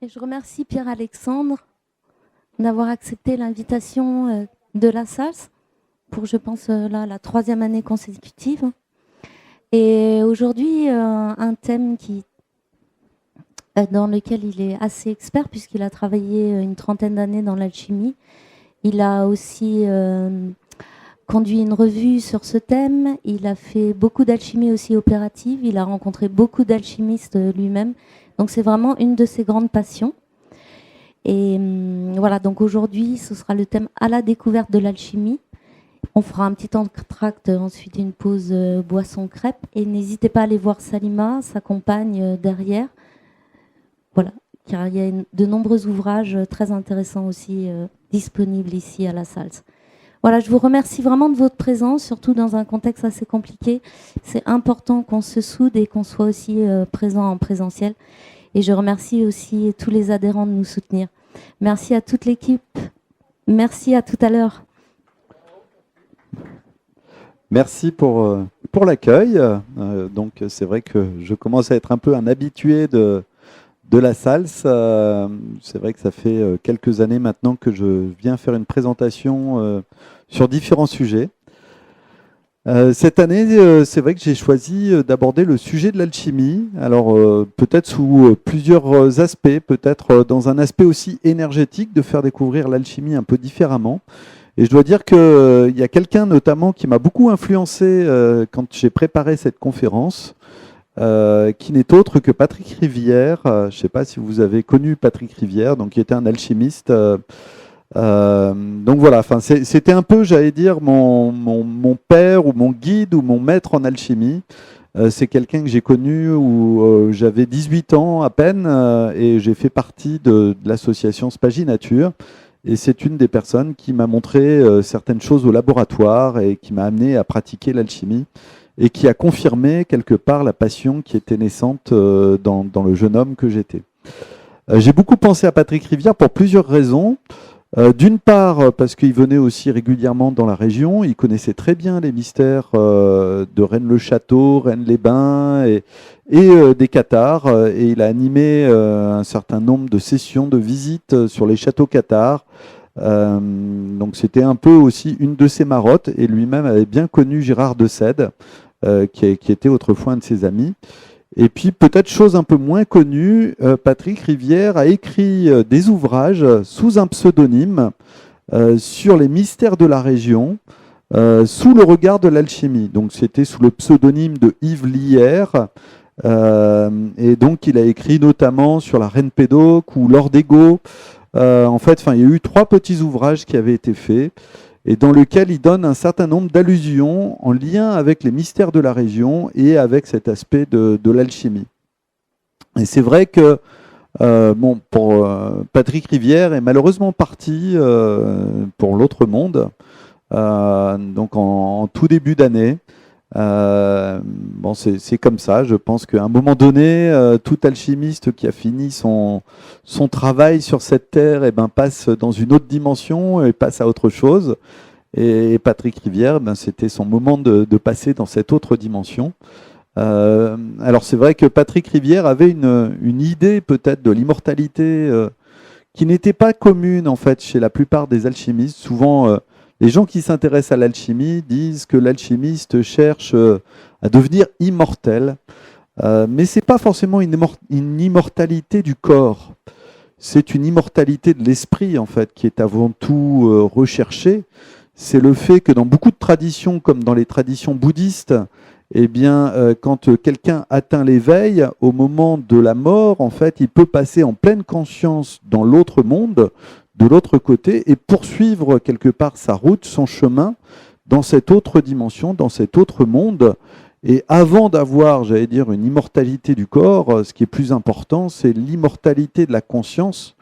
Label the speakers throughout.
Speaker 1: Et je remercie Pierre-Alexandre d'avoir accepté l'invitation de la SALS pour, je pense, là, la 3e année consécutive. Et aujourd'hui, un thème dans lequel il est assez expert puisqu'il a travaillé une 30aine d'années dans l'alchimie. Il a aussi conduit une revue sur ce thème. Il a fait beaucoup d'alchimie aussi opérative. Il a rencontré beaucoup d'alchimistes lui-même. Donc c'est vraiment une de ses grandes passions. Et voilà, donc aujourd'hui, ce sera le thème à la découverte de l'alchimie. On fera un petit entracte, ensuite une pause boisson crêpe. Et n'hésitez pas à aller voir Salima, sa compagne, derrière. Voilà, car il y a de nombreux ouvrages très intéressants aussi disponibles ici à la SALS. Voilà, je vous remercie vraiment de votre présence, surtout dans un contexte assez compliqué. C'est important qu'on se soude et qu'on soit aussi présent en présentiel. Et je remercie aussi tous les adhérents de nous soutenir. Merci à toute l'équipe. Merci, à tout à l'heure.
Speaker 2: Merci pour l'accueil. Donc c'est vrai que je commence à être un peu un habitué de la SALS. C'est vrai que ça fait quelques années maintenant que je viens faire une présentation sur différents sujets. Cette année, c'est vrai que j'ai choisi d'aborder le sujet de l'alchimie. Alors peut-être sous plusieurs aspects, peut-être dans un aspect aussi énergétique, de faire découvrir l'alchimie un peu différemment. Et je dois dire qu'il y a quelqu'un notamment qui m'a beaucoup influencé quand j'ai préparé cette conférence, qui n'est autre que Patrick Rivière. Je ne sais pas si vous avez connu Patrick Rivière, donc qui était un alchimiste. Donc voilà, enfin, c'était un peu, j'allais dire, mon père ou mon guide ou mon maître en alchimie. C'est quelqu'un que j'ai connu où j'avais 18 ans à peine et j'ai fait partie de l'association Spagy Nature. Et c'est une des personnes qui m'a montré certaines choses au laboratoire et qui m'a amené à pratiquer l'alchimie et qui a confirmé quelque part la passion qui était naissante dans le jeune homme que j'étais. J'ai beaucoup pensé à Patrick Rivière pour plusieurs raisons. D'une part, parce qu'il venait aussi régulièrement dans la région, il connaissait très bien les mystères de Rennes-le-Château, Rennes-les-Bains et des cathares. Et il a animé un certain nombre de sessions de visites sur les châteaux cathares. Donc c'était un peu aussi une de ses marottes. Et lui-même avait bien connu Gérard de Sède, qui était autrefois un de ses amis. Et puis, peut-être chose un peu moins connue, Patrick Rivière a écrit des ouvrages sous un pseudonyme sur les mystères de la région, sous le regard de l'alchimie. Donc, c'était sous le pseudonyme de Yves Lière. Et donc, il a écrit notamment sur la Reine Pédoc ou l'Ordego. En fait, il y a eu 3 petits ouvrages qui avaient été faits, et dans lequel il donne un certain nombre d'allusions en lien avec les mystères de la région et avec cet aspect de l'alchimie. Et c'est vrai que pour Patrick Rivière est malheureusement parti pour l'autre monde, donc en tout début d'année. Bon, c'est comme ça. Je pense qu'à un moment donné, tout alchimiste qui a fini son travail sur cette terre passe dans une autre dimension et passe à autre chose. Et Patrick Rivière, c'était son moment de passer dans cette autre dimension. Alors c'est vrai que Patrick Rivière avait une idée peut-être de l'immortalité qui n'était pas commune en fait chez la plupart des alchimistes. Souvent, les gens qui s'intéressent à l'alchimie disent que l'alchimiste cherche à devenir immortel, mais ce n'est pas forcément une immortalité du corps. C'est une immortalité de l'esprit en fait qui est avant tout recherchée. C'est le fait que dans beaucoup de traditions, comme dans les traditions bouddhistes, quand quelqu'un atteint l'éveil, au moment de la mort, en fait, il peut passer en pleine conscience dans l'autre monde, de l'autre côté, et poursuivre quelque part sa route, son chemin, dans cette autre dimension, dans cet autre monde. Et avant d'avoir, j'allais dire, une immortalité du corps, ce qui est plus important, c'est l'immortalité de la conscience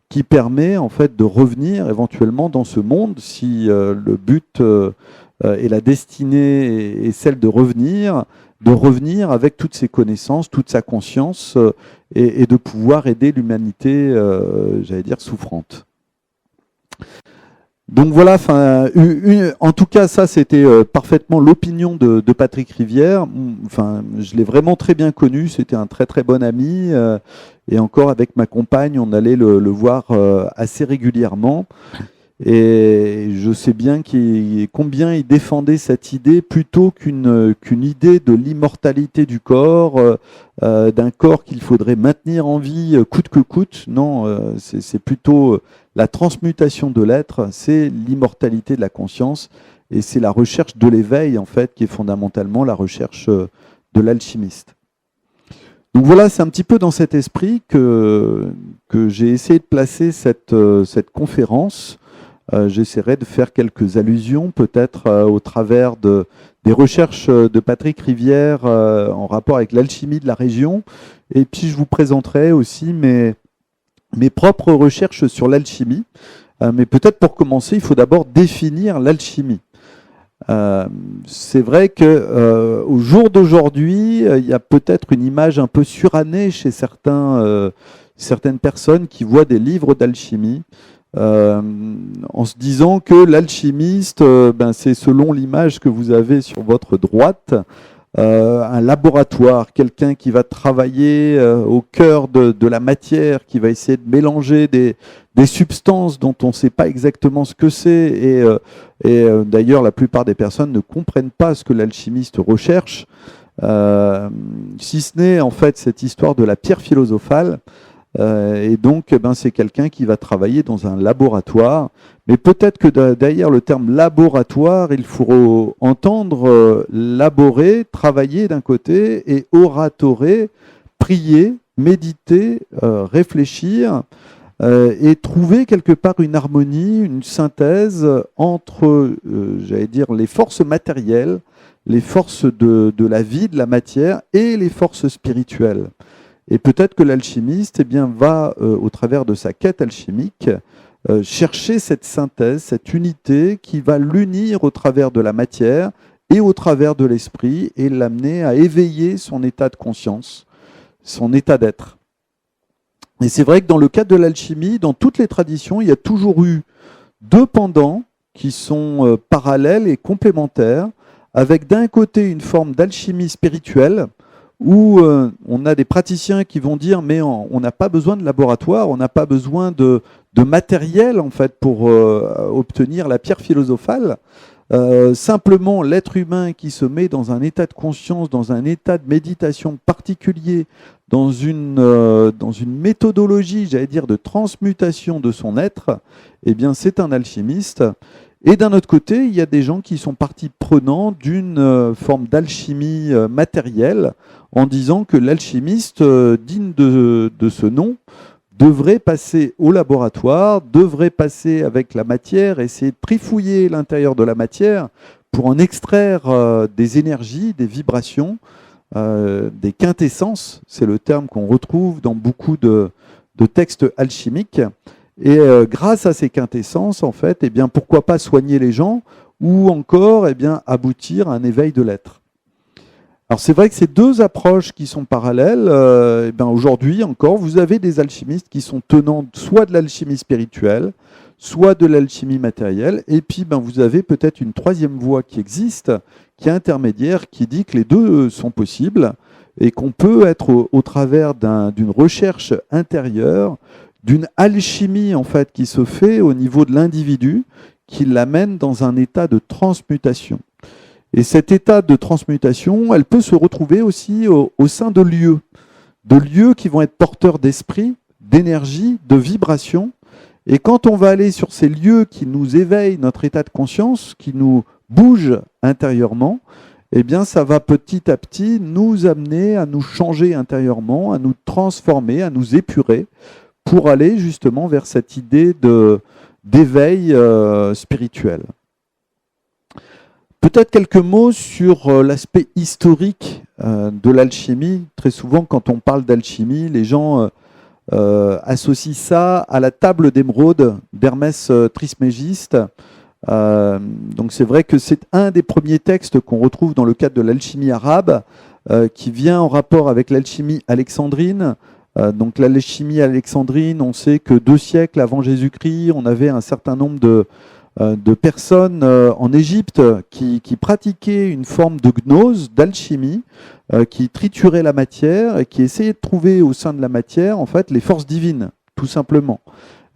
Speaker 2: qui permet en fait de revenir éventuellement dans ce monde si le but et la destinée est celle de revenir avec toutes ses connaissances, toute sa conscience, et de pouvoir aider l'humanité, j'allais dire, souffrante. Donc voilà, en tout cas, ça c'était parfaitement l'opinion de Patrick Rivière. Enfin, je l'ai vraiment très bien connu, c'était un très très bon ami. Et encore avec ma compagne, on allait le voir assez régulièrement. Et je sais bien combien il défendait cette idée plutôt qu'une idée de l'immortalité du corps, d'un corps qu'il faudrait maintenir en vie coûte que coûte. Non, c'est plutôt la transmutation de l'être, c'est l'immortalité de la conscience, et c'est la recherche de l'éveil, en fait, qui est fondamentalement la recherche de l'alchimiste. Donc voilà, c'est un petit peu dans cet esprit que j'ai essayé de placer cette conférence. J'essaierai de faire quelques allusions, peut-être au travers des recherches de Patrick Rivière en rapport avec l'alchimie de la région, et puis je vous présenterai aussi mes propres recherches sur l'alchimie. Mais peut-être pour commencer, il faut d'abord définir l'alchimie. C'est vrai qu'au jour d'aujourd'hui, il y a peut-être une image un peu surannée chez certaines personnes qui voient des livres d'alchimie, en se disant que l'alchimiste, c'est selon l'image que vous avez sur votre droite, un laboratoire, quelqu'un qui va travailler au cœur de la matière, qui va essayer de mélanger des substances dont on ne sait pas exactement ce que c'est. Et d'ailleurs, la plupart des personnes ne comprennent pas ce que l'alchimiste recherche, si ce n'est en fait cette histoire de la pierre philosophale. Et donc, c'est quelqu'un qui va travailler dans un laboratoire. Mais peut-être que derrière le terme laboratoire, il faut entendre laborer, travailler d'un côté, et oratorer, prier, méditer, réfléchir, et trouver quelque part une harmonie, une synthèse entre, j'allais dire, les forces matérielles, les forces de la vie, de la matière, et les forces spirituelles. Et peut-être que l'alchimiste va, au travers de sa quête alchimique, chercher cette synthèse, cette unité qui va l'unir au travers de la matière et au travers de l'esprit, et l'amener à éveiller son état de conscience, son état d'être. Et c'est vrai que dans le cadre de l'alchimie, dans toutes les traditions, il y a toujours eu deux pendants qui sont parallèles et complémentaires, avec d'un côté une forme d'alchimie spirituelle, où on a des praticiens qui vont dire mais on n'a pas besoin de laboratoire, on n'a pas besoin de matériel en fait pour obtenir la pierre philosophale. Simplement l'être humain qui se met dans un état de conscience, dans un état de méditation particulier, dans une méthodologie, j'allais dire, de transmutation de son être, c'est un alchimiste. Et d'un autre côté, il y a des gens qui sont partie prenante d'une forme d'alchimie matérielle, en disant que l'alchimiste digne de ce nom devrait passer au laboratoire, devrait passer avec la matière, essayer de trifouiller l'intérieur de la matière pour en extraire des énergies, des vibrations, des quintessences, c'est le terme qu'on retrouve dans beaucoup de textes alchimiques. Et grâce à ces quintessences, en fait, pourquoi pas soigner les gens, ou encore aboutir à un éveil de l'être. Alors c'est vrai que ces deux approches qui sont parallèles, aujourd'hui encore, vous avez des alchimistes qui sont tenants soit de l'alchimie spirituelle, soit de l'alchimie matérielle, et puis vous avez peut-être une troisième voie qui existe, qui est intermédiaire, qui dit que les deux sont possibles, et qu'on peut être au travers d'une recherche intérieure, d'une alchimie en fait qui se fait au niveau de l'individu, qui l'amène dans un état de transmutation. Et cet état de transmutation, elle peut se retrouver aussi au sein de lieux qui vont être porteurs d'esprit, d'énergie, de vibration. Et quand on va aller sur ces lieux qui nous éveillent notre état de conscience, qui nous bougent intérieurement, ça va petit à petit nous amener à nous changer intérieurement, à nous transformer, à nous épurer, pour aller justement vers cette idée d'éveil spirituel. Peut-être quelques mots sur l'aspect historique de l'alchimie. Très souvent, quand on parle d'alchimie, les gens associent ça à la table d'émeraude d'Hermès Trismégiste, Donc c'est vrai que c'est un des premiers textes qu'on retrouve dans le cadre de l'alchimie arabe, qui vient en rapport avec l'alchimie alexandrine. Donc l'alchimie alexandrine, on sait que 2 siècles avant Jésus-Christ, on avait un certain nombre de personnes en Égypte qui pratiquaient une forme de gnose, d'alchimie, qui trituraient la matière et qui essayaient de trouver au sein de la matière en fait les forces divines, tout simplement,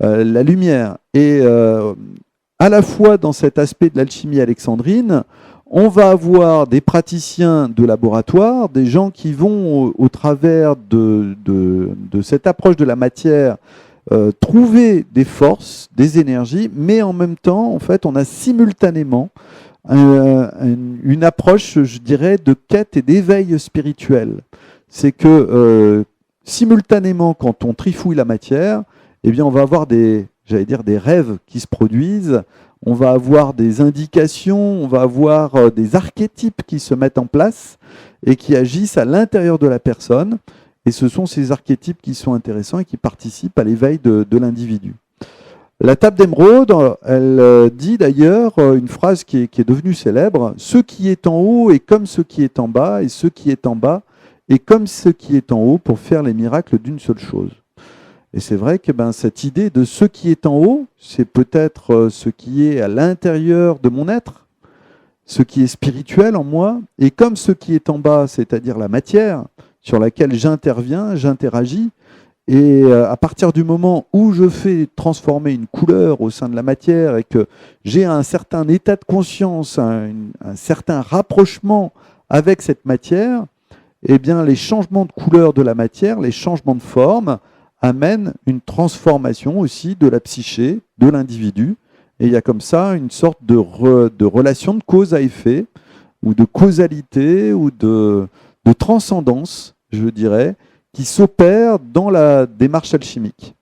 Speaker 2: la lumière. Et à la fois dans cet aspect de l'alchimie alexandrine, on va avoir des praticiens de laboratoire, des gens qui vont au travers de cette approche de la matière trouver des forces, des énergies, mais en même temps, en fait, on a simultanément une approche, je dirais, de quête et d'éveil spirituel. C'est que simultanément, quand on trifouille la matière, eh bien, on va avoir des rêves qui se produisent, on va avoir des indications, on va avoir des archétypes qui se mettent en place et qui agissent à l'intérieur de la personne. Et ce sont ces archétypes qui sont intéressants et qui participent à l'éveil de l'individu. La table d'émeraude, elle dit d'ailleurs une phrase qui est devenue célèbre: « Ce qui est en haut est comme ce qui est en bas, et ce qui est en bas est comme ce qui est en haut pour faire les miracles d'une seule chose. » Et c'est vrai que cette idée de ce qui est en haut, c'est peut-être ce qui est à l'intérieur de mon être, ce qui est spirituel en moi, et comme ce qui est en bas, c'est-à-dire la matière, sur laquelle j'interviens, j'interagis, et à partir du moment où je fais transformer une couleur au sein de la matière et que j'ai un certain état de conscience, un certain rapprochement avec cette matière, eh bien les changements de couleur de la matière, les changements de forme amènent une transformation aussi de la psyché, de l'individu, et il y a comme ça une sorte de relation de cause à effet, ou de causalité, ou de transcendance, je dirais, qui s'opère dans la démarche alchimique.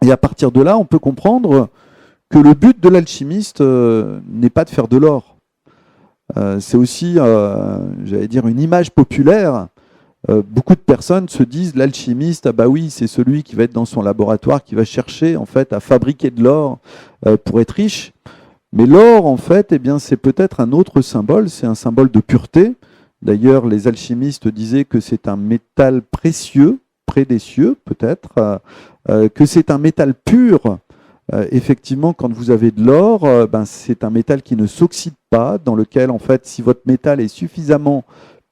Speaker 2: Et à partir de là, on peut comprendre que le but de l'alchimiste n'est pas de faire de l'or. C'est aussi, j'allais dire, une image populaire. Beaucoup de personnes se disent l'alchimiste, ah bah oui, c'est celui qui va être dans son laboratoire, qui va chercher en fait à fabriquer de l'or pour être riche. Mais l'or, en fait, eh bien, c'est peut-être un autre symbole, c'est un symbole de pureté. D'ailleurs, les alchimistes disaient que c'est un métal précieux, près des cieux peut-être, que c'est un métal pur. Effectivement, quand vous avez de l'or, c'est un métal qui ne s'oxyde pas, dans lequel, en fait, si votre métal est suffisamment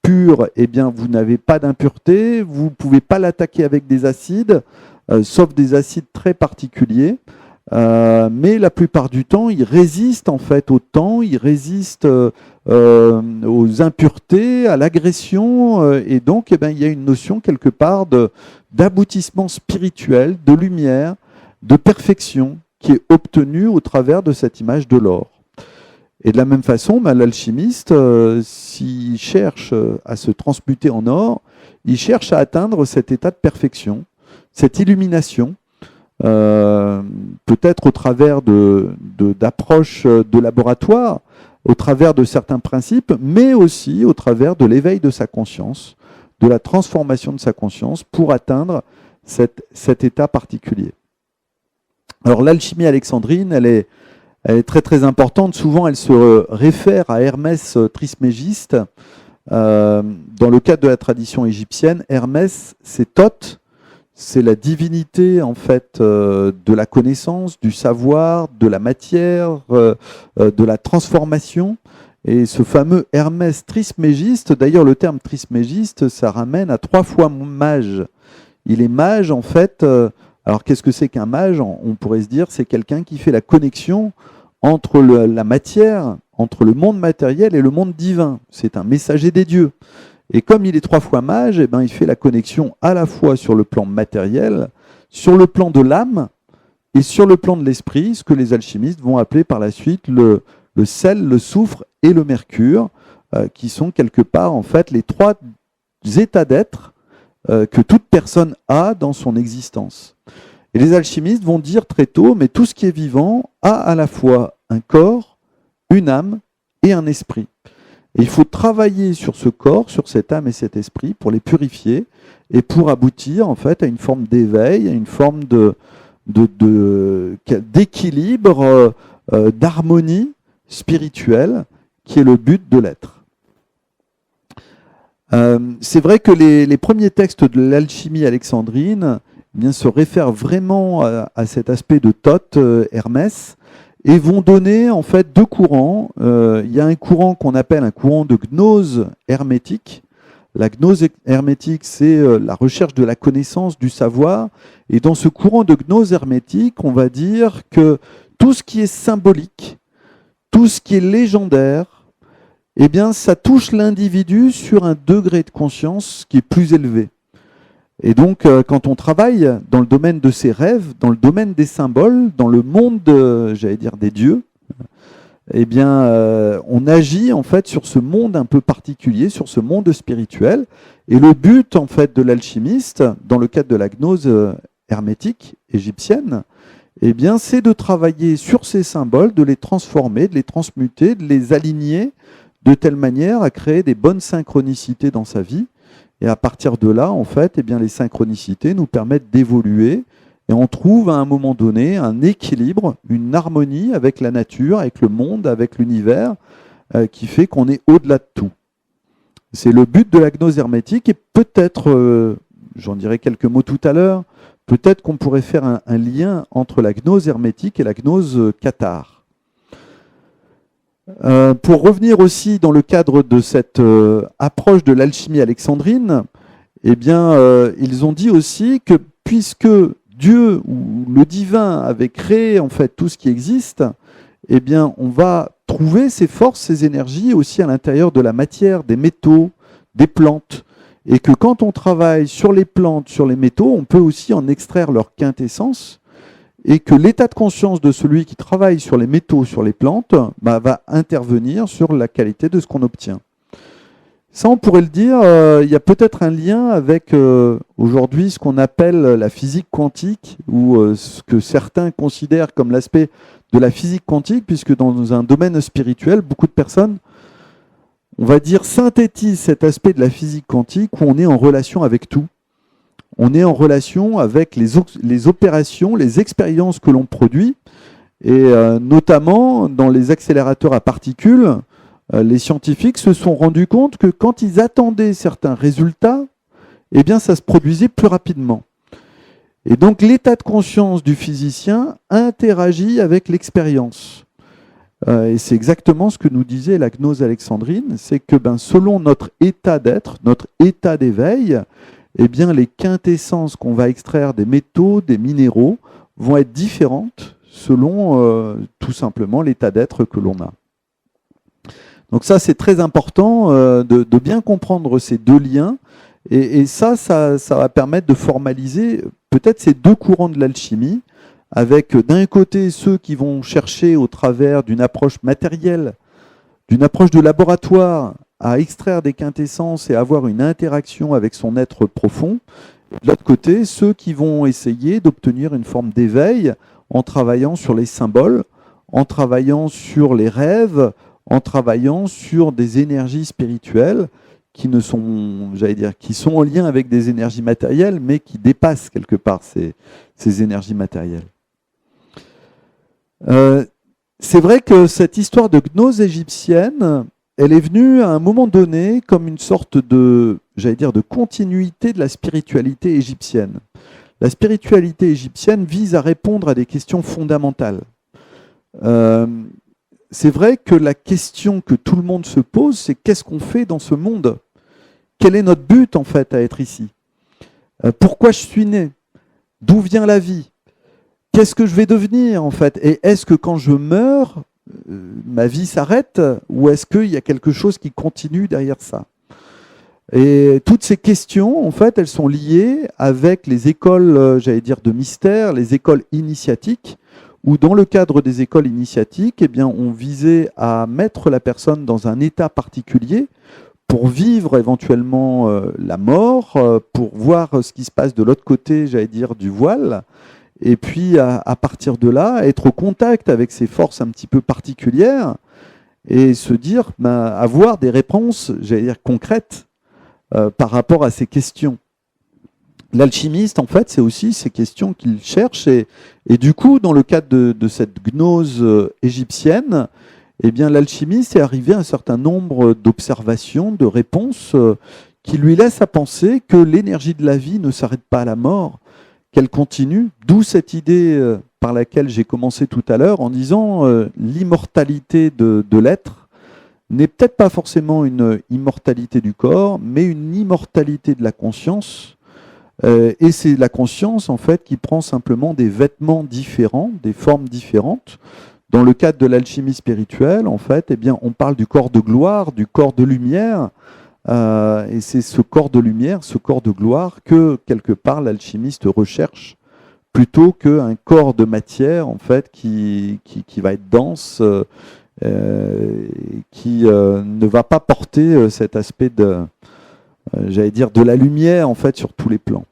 Speaker 2: pur, eh bien, vous n'avez pas d'impureté, vous ne pouvez pas l'attaquer avec des acides, sauf des acides très particuliers. Mais la plupart du temps, il résiste en fait au temps, il résiste aux impuretés, à l'agression, et donc il y a une notion quelque part d'aboutissement spirituel, de lumière, de perfection qui est obtenue au travers de cette image de l'or. Et de la même façon, l'alchimiste, s'il cherche à se transmuter en or, il cherche à atteindre cet état de perfection, cette illumination, peut-être au travers d'approches de laboratoire, au travers de certains principes, mais aussi au travers de l'éveil de sa conscience, de la transformation de sa conscience pour atteindre cet état particulier. Alors l'alchimie alexandrine, elle est très très importante. Souvent, elle se réfère à Hermès Trismégiste. Dans le cadre de la tradition égyptienne, Hermès, c'est Thoth. C'est la divinité en fait de la connaissance, du savoir, de la matière, de la transformation. Et ce fameux Hermès Trismégiste, d'ailleurs le terme Trismégiste, ça ramène à 3 fois mage. Il est mage en fait. Alors qu'est-ce que c'est qu'un mage? On pourrait se dire c'est quelqu'un qui fait la connexion entre la matière, entre le monde matériel et le monde divin. C'est un messager des dieux. Et comme il est 3 fois mage, eh ben, il fait la connexion à la fois sur le plan matériel, sur le plan de l'âme et sur le plan de l'esprit, ce que les alchimistes vont appeler par la suite le sel, le soufre et le mercure, qui sont quelque part en fait les 3 états d'être que toute personne a dans son existence. Et les alchimistes vont dire très tôt, mais tout ce qui est vivant a à la fois un corps, une âme et un esprit. Et il faut travailler sur ce corps, sur cette âme et cet esprit pour les purifier et pour aboutir en fait à une forme d'éveil, à une forme d'équilibre d'harmonie spirituelle qui est le but de l'être. C'est vrai que les premiers textes de l'alchimie alexandrine se réfèrent vraiment à cet aspect de Thoth, Hermès, et vont donner en fait deux courants. Il y a un courant qu'on appelle un courant de gnose hermétique. La gnose hermétique, c'est la recherche de la connaissance, du savoir. Et dans ce courant de gnose hermétique, on va dire que tout ce qui est symbolique, tout ce qui est légendaire, eh bien, ça touche l'individu sur un degré de conscience qui est plus élevé. Et donc, quand on travaille dans le domaine de ses rêves, dans le domaine des symboles, dans le monde, j'allais dire, des dieux, eh bien, on agit en fait sur ce monde un peu particulier, sur ce monde spirituel. Et le but en fait de l'alchimiste, dans le cadre de la gnose hermétique égyptienne, eh bien, c'est de travailler sur ces symboles, de les transformer, de les transmuter, de les aligner de telle manière à créer des bonnes synchronicités dans sa vie. Et à partir de là, en fait, eh bien, les synchronicités nous permettent d'évoluer et on trouve à un moment donné un équilibre, une harmonie avec la nature, avec le monde, avec l'univers, qui fait qu'on est au-delà de tout. C'est le but de la gnose hermétique et peut-être, j'en dirai quelques mots tout à l'heure, peut-être qu'on pourrait faire un lien entre la gnose hermétique et la gnose cathare. Pour revenir aussi dans le cadre de cette approche de l'alchimie alexandrine, eh bien, ils ont dit aussi que puisque Dieu ou le divin avait créé en fait tout ce qui existe, eh bien, on va trouver ces forces, ces énergies aussi à l'intérieur de la matière, des métaux, des plantes, et que quand on travaille sur les plantes, sur les métaux, on peut aussi en extraire leur quintessence. Et que l'état de conscience de celui qui travaille sur les métaux, sur les plantes, va intervenir sur la qualité de ce qu'on obtient. Ça, on pourrait le dire, il y a peut-être un lien avec aujourd'hui ce qu'on appelle la physique quantique, ou ce que certains considèrent comme l'aspect de la physique quantique, puisque dans un domaine spirituel, beaucoup de personnes, on va dire, synthétisent cet aspect de la physique quantique où on est en relation avec tout. On est en relation avec les opérations, les expériences que l'on produit, et notamment dans les accélérateurs à particules, les scientifiques se sont rendus compte que quand ils attendaient certains résultats, eh bien ça se produisait plus rapidement. Et donc l'état de conscience du physicien interagit avec l'expérience. Et c'est exactement ce que nous disait la gnose alexandrine, c'est que selon notre état d'être, notre état d'éveil, eh bien, les quintessences qu'on va extraire des métaux, des minéraux, vont être différentes selon tout simplement l'état d'être que l'on a. Donc ça, c'est très important de bien comprendre ces deux liens. Et ça va permettre de formaliser peut-être ces deux courants de l'alchimie, avec d'un côté ceux qui vont chercher au travers d'une approche matérielle, d'une approche de laboratoire, à extraire des quintessences et avoir une interaction avec son être profond. De l'autre côté, ceux qui vont essayer d'obtenir une forme d'éveil en travaillant sur les symboles, en travaillant sur les rêves, en travaillant sur des énergies spirituelles qui ne sont, qui sont en lien avec des énergies matérielles, mais qui dépassent quelque part ces énergies matérielles. C'est vrai que cette histoire de gnose égyptienne, elle est venue à un moment donné comme une sorte de, de continuité de la spiritualité égyptienne. La spiritualité égyptienne vise à répondre à des questions fondamentales. C'est vrai que la question que tout le monde se pose, c'est qu'est-ce qu'on fait dans ce monde? Quel est notre but en fait à être ici? Pourquoi je suis né? D'où vient la vie? Qu'est-ce que je vais devenir en fait? Et est-ce que quand je meurs, ma vie s'arrête ou est-ce qu'il y a quelque chose qui continue derrière ça? Et toutes ces questions, en fait, elles sont liées avec les écoles, de mystère, les écoles initiatiques, où dans le cadre des écoles initiatiques, eh bien, on visait à mettre la personne dans un état particulier pour vivre éventuellement la mort, pour voir ce qui se passe de l'autre côté, du voile. Et puis, à partir de là, être au contact avec ces forces un petit peu particulières et se dire, avoir des réponses, concrètes par rapport à ces questions. l'alchimiste, en fait, c'est aussi ces questions qu'il cherche. Et du coup, dans le cadre de cette gnose égyptienne, eh bien, l'alchimiste est arrivé à un certain nombre d'observations, de réponses qui lui laissent à penser que l'énergie de la vie ne s'arrête pas à la mort, qu'elle continue. D'où cette idée par laquelle j'ai commencé tout à l'heure en disant l'immortalité de l'être n'est peut-être pas forcément une immortalité du corps, mais une immortalité de la conscience. Et c'est la conscience, en fait, qui prend simplement des vêtements différents, des formes différentes. Dans le cadre de l'alchimie spirituelle, en fait, eh bien, on parle du corps de gloire, du corps de lumière. Et c'est ce corps de lumière, ce corps de gloire que, quelque part, l'alchimiste recherche, plutôt qu'un corps de matière, en fait, qui va être dense, qui ne va pas porter cet aspect de, j'allais dire, de la lumière, en fait, sur tous les plans.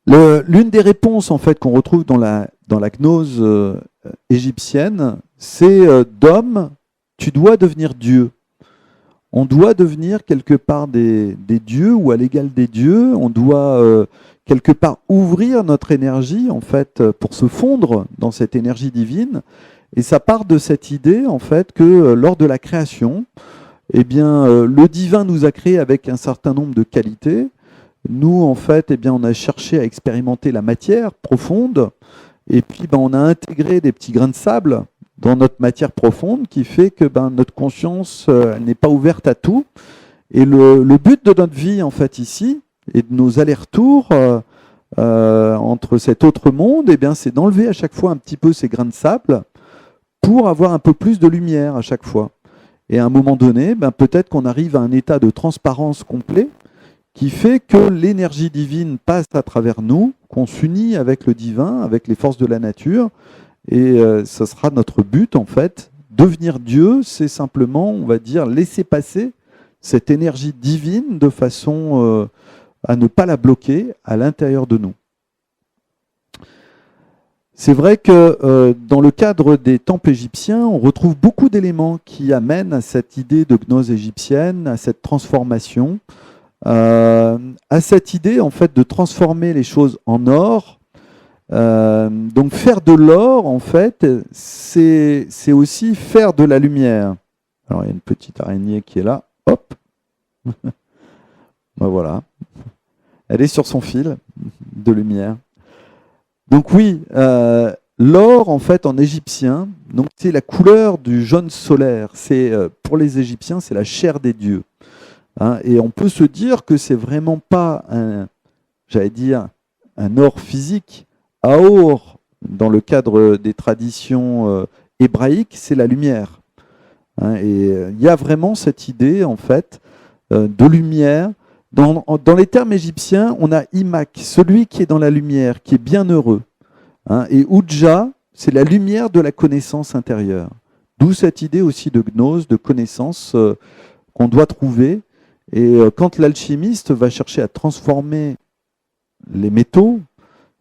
Speaker 2: L'une des réponses, en fait, qu'on retrouve dans la gnose égyptienne, c'est d'homme, tu dois devenir Dieu. On doit devenir quelque part des dieux ou à l'égal des dieux. On doit quelque part ouvrir notre énergie, en fait, pour se fondre dans cette énergie divine. Et ça part de cette idée, en fait, que lors de la création, eh bien, le divin nous a créés avec un certain nombre de qualités. Nous, en fait, eh bien, on a cherché à expérimenter la matière profonde. Et puis, on a intégré des petits grains de sable dans notre matière profonde qui fait que notre conscience n'est pas ouverte à tout. Et le but de notre vie, en fait, ici, et de nos allers-retours entre cet autre monde, eh bien, c'est d'enlever à chaque fois un petit peu ces grains de sable pour avoir un peu plus de lumière à chaque fois. Et à un moment donné, peut-être qu'on arrive à un état de transparence complet qui fait que l'énergie divine passe à travers nous, qu'on s'unit avec le divin, avec les forces de la nature, et ce sera notre but, en fait. Devenir Dieu, c'est simplement, on va dire, laisser passer cette énergie divine de façon à ne pas la bloquer à l'intérieur de nous. C'est vrai que dans le cadre des temples égyptiens, on retrouve beaucoup d'éléments qui amènent à cette idée de gnose égyptienne, à cette transformation, à cette idée, en fait, de transformer les choses en or. Donc faire de l'or, en fait, c'est aussi faire de la lumière. Alors il y a une petite araignée qui est là, hop, voilà, elle est sur son fil de lumière. Donc oui, l'or, en fait, en égyptien, donc c'est la couleur du jaune solaire. C'est pour les Égyptiens, c'est la chair des dieux. Hein, et on peut se dire que c'est vraiment pas j'allais dire, un or physique. Aor, dans le cadre des traditions hébraïques, c'est la lumière. Hein, et il y a vraiment cette idée, en fait, de lumière. Dans les termes égyptiens, on a Imak, celui qui est dans la lumière, qui est bienheureux. Hein, et Udja, c'est la lumière de la connaissance intérieure. D'où cette idée aussi de gnose, de connaissance qu'on doit trouver. Et quand l'alchimiste va chercher à transformer les métaux,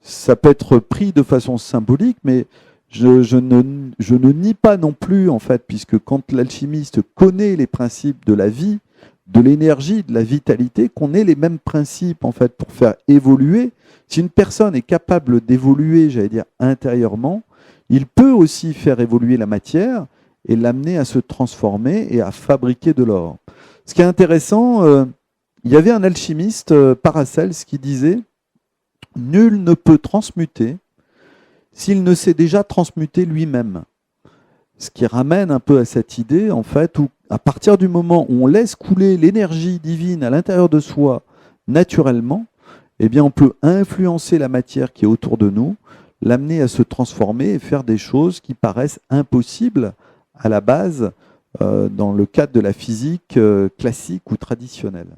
Speaker 2: ça peut être pris de façon symbolique, mais je ne nie pas non plus, en fait, puisque quand l'alchimiste connaît les principes de la vie, de l'énergie, de la vitalité, qu'on ait les mêmes principes, en fait, pour faire évoluer. Si une personne est capable d'évoluer, j'allais dire, intérieurement, il peut aussi faire évoluer la matière et l'amener à se transformer et à fabriquer de l'or. Ce qui est intéressant, il y avait un alchimiste, Paracels, qui disait « Nul ne peut transmuter s'il ne s'est déjà transmuté lui-même ». Ce qui ramène un peu à cette idée, en fait, où à partir du moment où on laisse couler l'énergie divine à l'intérieur de soi naturellement, eh bien on peut influencer la matière qui est autour de nous, l'amener à se transformer et faire des choses qui paraissent impossibles à la base dans le cadre de la physique classique ou traditionnelle.